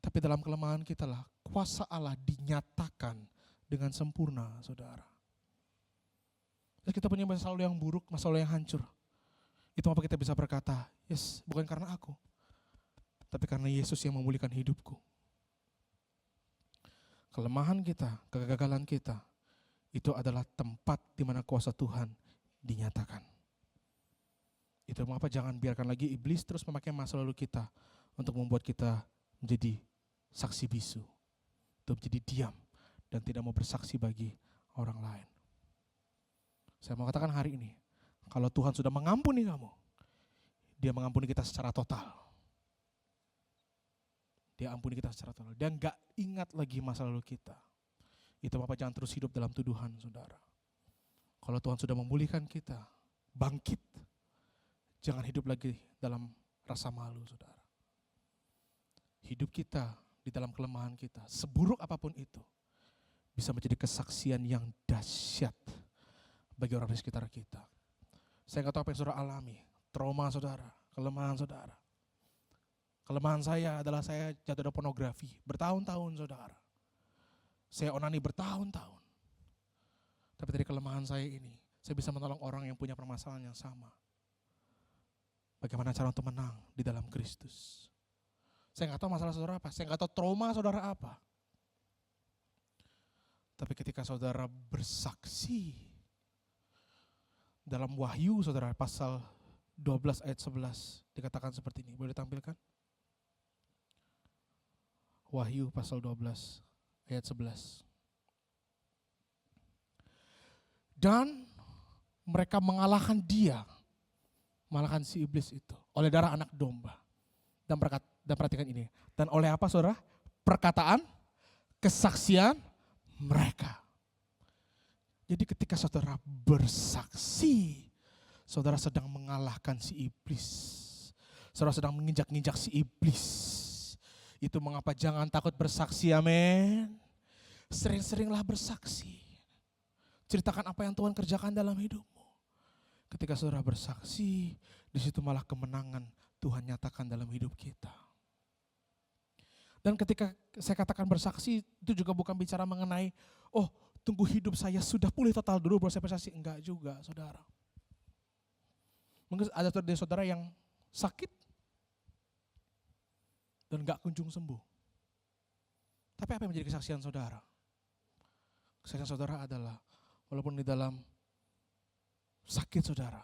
Tapi dalam kelemahan kita lah kuasa Allah dinyatakan dengan sempurna, saudara. Dan kita punya masa lalu yang buruk, masa lalu yang hancur. Itu apa kita bisa berkata, yes, bukan karena aku, tapi karena Yesus yang memulihkan hidupku. Kelemahan kita, kegagalan kita, itu adalah tempat di mana kuasa Tuhan dinyatakan. Itu mengapa jangan biarkan lagi iblis terus memakai masa lalu kita untuk membuat kita menjadi saksi bisu, untuk menjadi diam dan tidak mau bersaksi bagi orang lain. Saya mau katakan hari ini, kalau Tuhan sudah mengampuni kamu, Dia mengampuni kita secara total. Dia ampuni kita secara total. Dia enggak ingat lagi masa lalu kita. Itu Bapak jangan terus hidup dalam tuduhan, saudara. Kalau Tuhan sudah memulihkan kita, bangkit. Jangan hidup lagi dalam rasa malu, saudara. Hidup kita di dalam kelemahan kita, seburuk apapun itu, bisa menjadi kesaksian yang dahsyat bagi orang di sekitar kita. Saya nggak tahu apa yang saudara alami, trauma saudara, kelemahan saudara. Kelemahan saya adalah saya jatuh dalam pornografi bertahun-tahun, saudara. Saya onani bertahun-tahun. Tapi dari kelemahan saya ini, saya bisa menolong orang yang punya permasalahan yang sama. Bagaimana cara untuk menang di dalam Kristus. Saya nggak tahu masalah saudara apa, saya nggak tahu trauma saudara apa. Tapi ketika saudara bersaksi dalam Wahyu saudara pasal 12 ayat 11 dikatakan seperti ini. Boleh ditampilkan? Wahyu pasal 12 ayat 11. Dan mereka mengalahkan dia, mengalahkan si iblis itu oleh darah anak domba. Dan perhatikan ini. Dan oleh apa saudara? Perkataan, kesaksian mereka. Jadi ketika saudara bersaksi, saudara sedang mengalahkan si iblis. Saudara sedang menginjak-injak si iblis. Itu mengapa jangan takut bersaksi, amin. Sering-seringlah bersaksi. Ceritakan apa yang Tuhan kerjakan dalam hidupmu. Ketika saudara bersaksi, di situ malah kemenangan Tuhan nyatakan dalam hidup kita. Dan ketika saya katakan bersaksi, itu juga bukan bicara mengenai, oh tunggu hidup saya sudah pulih total dulu baru saya bersaksi. Enggak juga saudara. Mungkin ada dari saudara yang sakit dan enggak kunjung sembuh. Tapi apa yang menjadi kesaksian saudara? Kesaksian saudara adalah walaupun di dalam sakit saudara,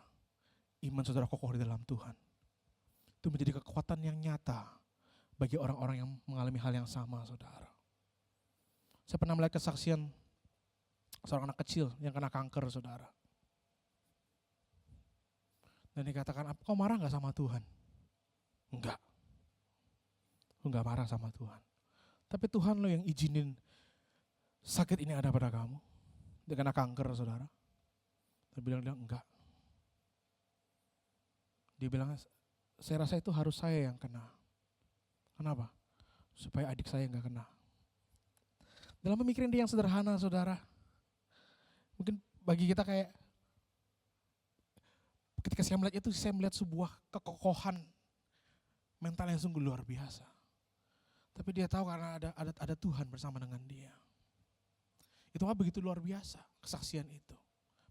iman saudara kokoh di dalam Tuhan. Itu menjadi kekuatan yang nyata bagi orang-orang yang mengalami hal yang sama saudara. Saya pernah melihat kesaksian seorang anak kecil yang kena kanker saudara. Dan dikatakan, kau marah gak sama Tuhan? Enggak. Aku gak marah sama Tuhan. Tapi Tuhan lo yang izinin sakit ini ada pada kamu. Dia kena kanker saudara. Dia bilang enggak. Dia bilang saya rasa itu harus saya yang kena. Kenapa? Supaya adik saya enggak kena. Dalam pemikiran dia yang sederhana saudara. Mungkin bagi kita kayak ketika saya melihat itu saya melihat sebuah kekokohan mental yang sungguh luar biasa. Tapi dia tahu karena ada Tuhan bersama dengan dia. Itu begitu luar biasa kesaksian itu.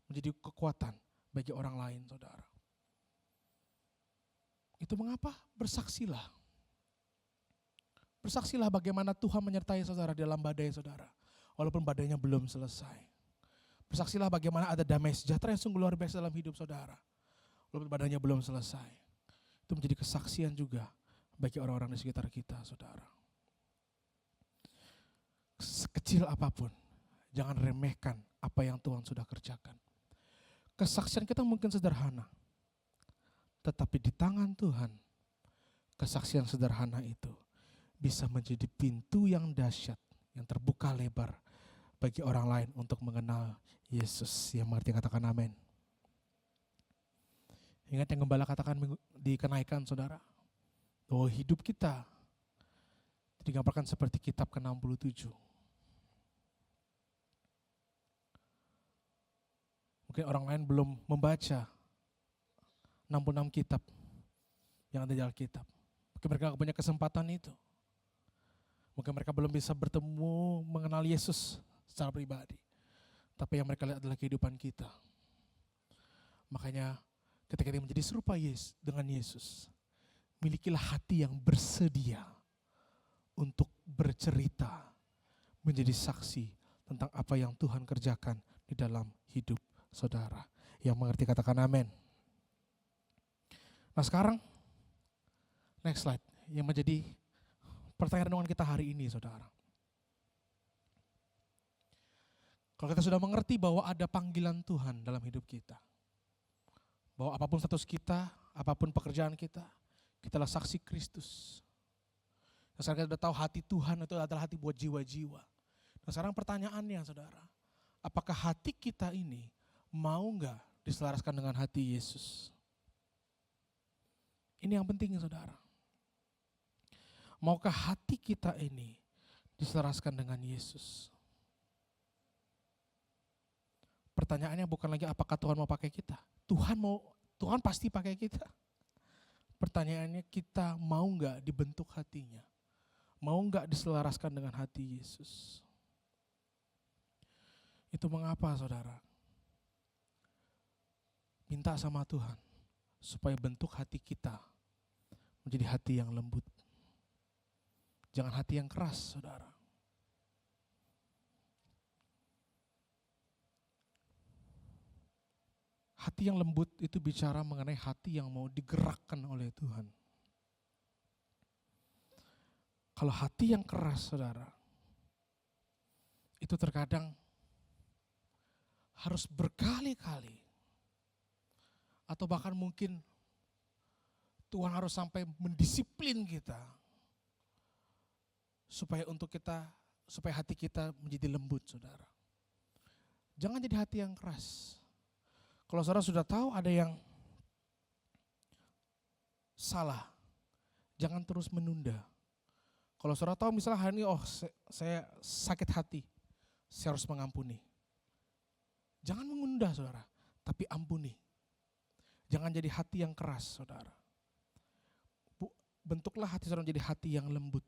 Menjadi kekuatan bagi orang lain saudara. Itu mengapa? Bersaksilah. Bersaksilah bagaimana Tuhan menyertai saudara dalam badai saudara. Walaupun badainya belum selesai. Bersaksilah bagaimana ada damai sejahtera yang sungguh luar biasa dalam hidup saudara. Walaupun badainya belum selesai. Itu menjadi kesaksian juga bagi orang-orang di sekitar kita saudara. Sekecil apapun. Jangan remehkan apa yang Tuhan sudah kerjakan. Kesaksian kita mungkin sederhana. Tetapi di tangan Tuhan, kesaksian sederhana itu bisa menjadi pintu yang dahsyat, yang terbuka lebar bagi orang lain untuk mengenal Yesus. Yang mengerti katakan amin. Ingat yang gembala katakan di kenaikan saudara. Bahwa hidup kita digambarkan seperti kitab ke-67. Mungkin orang lain belum membaca 66 kitab yang ada di Alkitab. Mungkin mereka punya kesempatan itu. Mungkin mereka belum bisa bertemu mengenal Yesus secara pribadi. Tapi yang mereka lihat adalah kehidupan kita. Makanya ketika dia menjadi serupa dengan Yesus, milikilah hati yang bersedia untuk bercerita, menjadi saksi tentang apa yang Tuhan kerjakan di dalam hidup saudara. Yang mengerti katakan amin. Nah sekarang, next slide, yang menjadi pertanyaan renungan kita hari ini saudara. Kalau kita sudah mengerti bahwa ada panggilan Tuhan dalam hidup kita. Bahwa apapun status kita, apapun pekerjaan kita, kitalah saksi Kristus. Nah, sekarang kita sudah tahu hati Tuhan itu adalah hati buat jiwa-jiwa. Nah sekarang pertanyaannya saudara, apakah hati kita ini mau enggak diselaraskan dengan hati Yesus? Ini yang penting saudara. Maukah hati kita ini diselaraskan dengan Yesus? Pertanyaannya bukan lagi apakah Tuhan mau pakai kita. Tuhan pasti pakai kita. Pertanyaannya kita mau enggak dibentuk hatinya? Mau enggak diselaraskan dengan hati Yesus? Itu mengapa saudara? Minta sama Tuhan supaya bentuk hati kita menjadi hati yang lembut. Jangan hati yang keras, saudara. Hati yang lembut itu bicara mengenai hati yang mau digerakkan oleh Tuhan. Kalau hati yang keras, saudara, itu terkadang harus berkali-kali, atau bahkan mungkin Tuhan harus sampai mendisiplin kita supaya hati kita menjadi lembut, saudara. Jangan jadi hati yang keras. Kalau saudara sudah tahu ada yang salah, jangan terus menunda. Kalau saudara tahu misalnya hari ini, saya sakit hati, saya harus mengampuni. Jangan menunda, saudara, tapi ampuni. Jangan jadi hati yang keras, saudara. Bentuklah hati saudara menjadi hati yang lembut.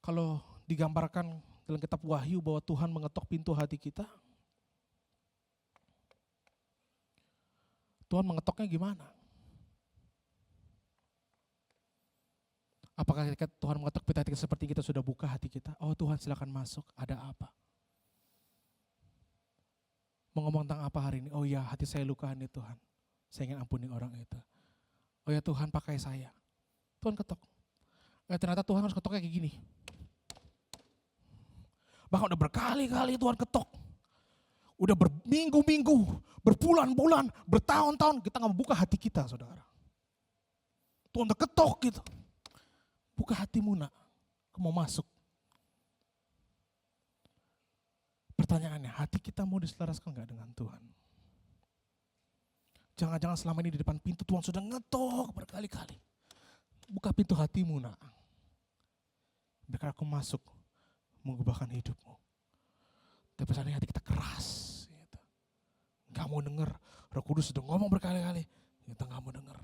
Kalau digambarkan dalam kitab Wahyu bahwa Tuhan mengetok pintu hati kita, Tuhan mengetoknya gimana? Apakah ketika Tuhan mengetok pintu hati kita seperti kita sudah buka hati kita? Oh Tuhan silakan masuk, ada apa? Mau ngomong tentang apa hari ini? Oh ya, hati saya luka nih Tuhan. Saya ingin ampuni orang itu. Oh ya Tuhan, pakai saya. Tuhan ketok. Ternyata Tuhan harus ketoknya kayak gini. Bahkan udah berkali-kali Tuhan ketok. Udah berminggu-minggu, berbulan-bulan, bertahun-tahun kita gak mau buka hati kita, saudara. Tuhan udah ketok gitu. Buka hatimu nak, aku mau masuk. Pertanyaannya, hati kita mau diselaraskan gak dengan Tuhan? Jangan-jangan selama ini di depan pintu Tuhan sudah ngetok berkali-kali. Buka pintu hatimu nak. Biar aku masuk, mengubahkan hidupmu. Tapi saatnya hati kita keras. Gitu. Gak mau denger, Roh Kudus sudah ngomong berkali-kali, kita gak mau denger.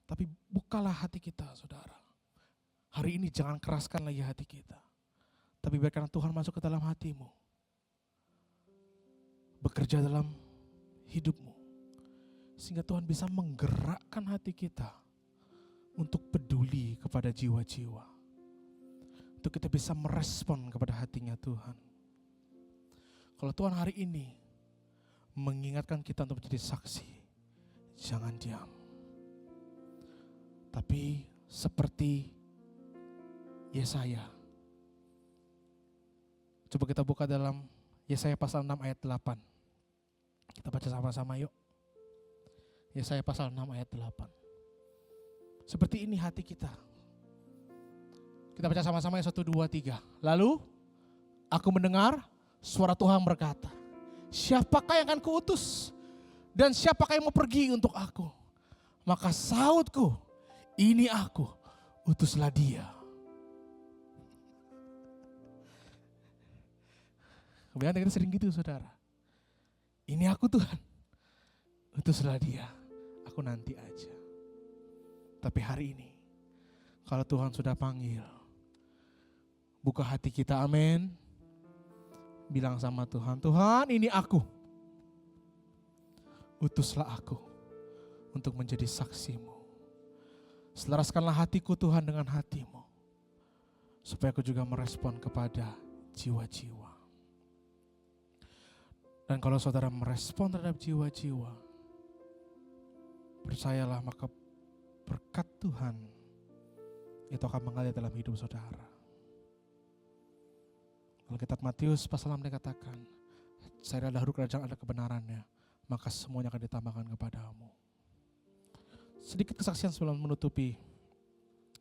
Tapi bukalah hati kita, saudara. Hari ini jangan keraskan lagi hati kita. Tapi biarkan Tuhan masuk ke dalam hatimu. Bekerja dalam hidupmu. Sehingga Tuhan bisa menggerakkan hati kita untuk peduli kepada jiwa-jiwa. Untuk kita bisa merespon kepada hatinya Tuhan. Kalau Tuhan hari ini mengingatkan kita untuk menjadi saksi, jangan diam. Tapi seperti Yesaya. Coba kita buka dalam Yesaya pasal 6 ayat 8. Kita baca sama-sama yuk. Yesaya pasal 6 ayat 8. Seperti ini hati kita. Kita baca sama-sama yang 1, 2, 3. Lalu aku mendengar suara Tuhan berkata, siapakah yang akan kuutus? Dan siapakah yang mau pergi untuk aku? Maka sautku, ini aku, utuslah dia. Kebanyakan kita sering gitu saudara. Ini aku Tuhan, utuslah dia, aku nanti aja. Tapi hari ini, kalau Tuhan sudah panggil, buka hati kita, amin. Bilang sama Tuhan, Tuhan ini aku. Utuslah aku untuk menjadi saksimu. Selaraskanlah hatiku Tuhan dengan hatimu. Supaya aku juga merespon kepada jiwa-jiwa. Dan kalau saudara merespon terhadap jiwa-jiwa, percayalah maka berkat Tuhan itu akan mengalir dalam hidup saudara. Kalau kitab Matius pasal 6 dikatakan, saya dahulu kerajaan ada kebenarannya, maka semuanya akan ditambahkan kepadamu. Sedikit kesaksian sebelum menutupi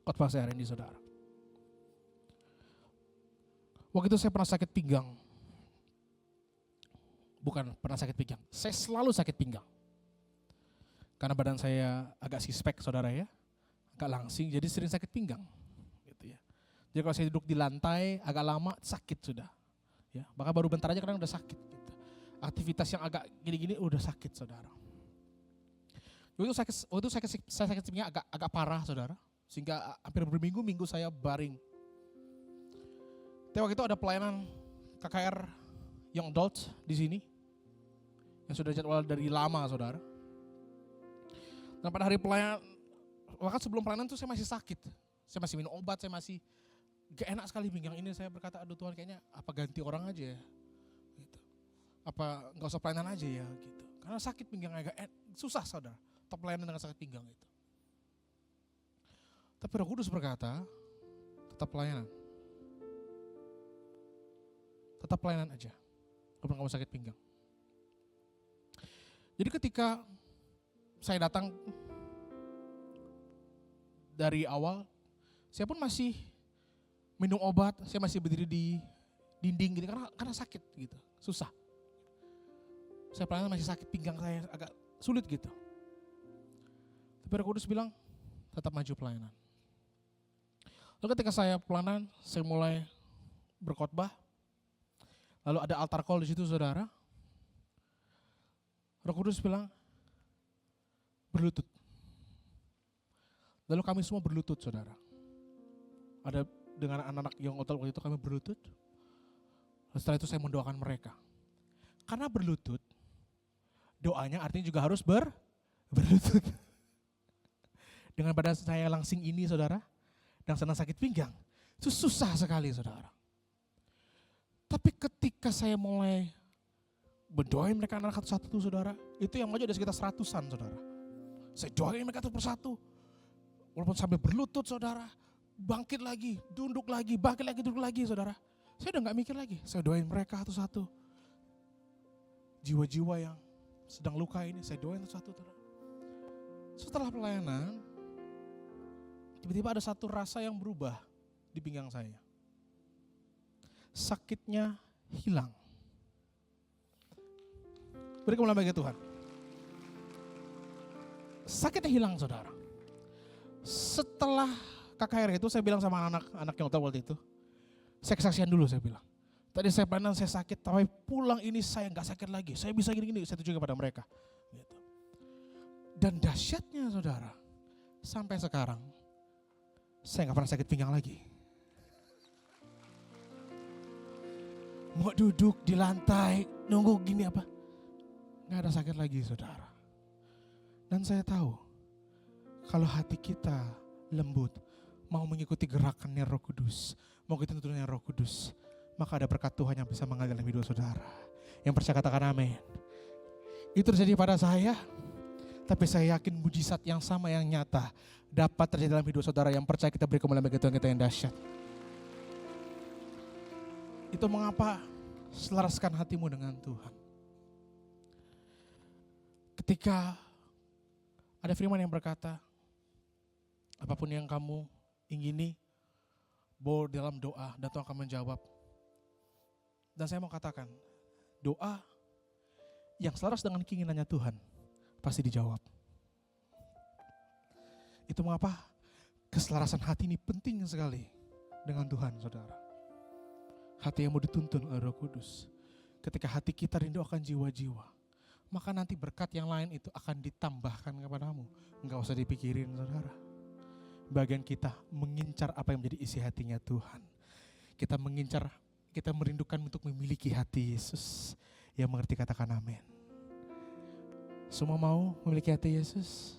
khotbah saya hari ini saudara. Waktu itu saya pernah sakit pinggang. Bukan pernah sakit pinggang, saya selalu sakit pinggang. Karena badan saya agak sispek saudara ya, agak langsing, jadi sering sakit pinggang. Gitu ya. Jadi kalau saya duduk di lantai agak lama sakit sudah. Ya, bahkan baru bentar aja kadang udah sakit. Gitu. Aktivitas yang agak gini-gini udah sakit saudara. Waktu itu saya sakit pinggang agak parah saudara, sehingga hampir berminggu-minggu saya baring. Tapi waktu itu ada pelayanan KKR young adults di sini yang sudah jadwal dari lama, saudara. Dan pada hari pelayanan, bahkan sebelum pelayanan tuh saya masih sakit. Saya masih minum obat, saya masih gak enak sekali pinggang ini. Saya berkata, aduh Tuhan, kayaknya apa ganti orang aja ya. Gitu. Apa gak usah pelayanan aja ya gitu. Karena sakit pinggang agak susah, saudara. Top pelayanan dengan sakit pinggang itu. Tapi Roh Kudus berkata, tetap pelayanan. Tetap pelayanan aja. Walaupun kamu sakit pinggang. Jadi ketika saya datang dari awal, saya pun masih minum obat, saya masih berdiri di dinding gitu karena sakit gitu, susah. Saya pelayanan masih sakit, pinggang saya agak sulit gitu. Tapi Roh Kudus bilang, tetap maju pelayanan. Lalu ketika saya pelayanan, saya mulai berkhotbah. Lalu ada altar call di situ, saudara. Roh Kudus bilang, berlutut. Lalu kami semua berlutut, saudara. Ada dengan anak-anak yang otot waktu itu kami berlutut. Lalu setelah itu saya mendoakan mereka. Karena berlutut, doanya artinya juga harus berlutut. Dengan badan saya langsing ini, saudara, dan senang sakit pinggang, itu susah sekali, saudara. Tapi ketika saya mulai berdoain mereka anak satu-satu, saudara, itu yang maju ada sekitar 100-an, saudara. Saya doain mereka satu persatu, walaupun sambil berlutut, saudara, bangkit lagi, duduk lagi, bangkit lagi, duduk lagi, saudara. Saya udah gak mikir lagi, saya doain mereka satu-satu. Jiwa-jiwa yang sedang luka ini, saya doain satu-satu, saudara. Setelah pelayanan, tiba-tiba ada satu rasa yang berubah di pinggang saya. Sakitnya hilang. Beri kemuliaan bagi Tuhan. Sakitnya hilang, saudara. Setelah KKR itu saya bilang sama anak-anak yang otak waktu itu, saya kesaksian dulu, saya bilang. Tadi saya pelayanan saya sakit, tapi pulang ini saya gak sakit lagi. Saya bisa gini-gini, saya tunjukkan kepada mereka. Gitu. Dan dahsyatnya, saudara, sampai sekarang saya gak pernah sakit pinggang lagi. Mau duduk di lantai, nunggu gini apa, gak ada sakit lagi, saudara. Dan saya tahu, kalau hati kita lembut, mau mengikuti gerakannya Roh Kudus, mau kita tuntunnya Roh Kudus, maka ada berkat Tuhan yang bisa mengalir dalam hidup saudara. Yang percaya katakan amin. Itu terjadi pada saya, tapi saya yakin mujizat yang sama yang nyata dapat terjadi dalam hidup saudara yang percaya. Kita beri kemuliaan bagi Tuhan kita yang dahsyat. Itu mengapa selaraskan hatimu dengan Tuhan. Ketika ada firman yang berkata, apapun yang kamu ingini, bawa dalam doa dan Tuhan akan menjawab. Dan saya mau katakan, doa yang selaras dengan keinginannya Tuhan pasti dijawab. Itu mengapa keselarasan hati ini penting sekali dengan Tuhan, saudara. Hati yang mau dituntun oleh Roh Kudus. Ketika hati kita rindu akan jiwa-jiwa, maka nanti berkat yang lain itu akan ditambahkan kepadamu. Enggak usah dipikirin, saudara. Bagian kita mengincar apa yang menjadi isi hatinya Tuhan. Kita mengincar, kita merindukan untuk memiliki hati Yesus. Yang mengerti katakan amin. Semua mau memiliki hati Yesus?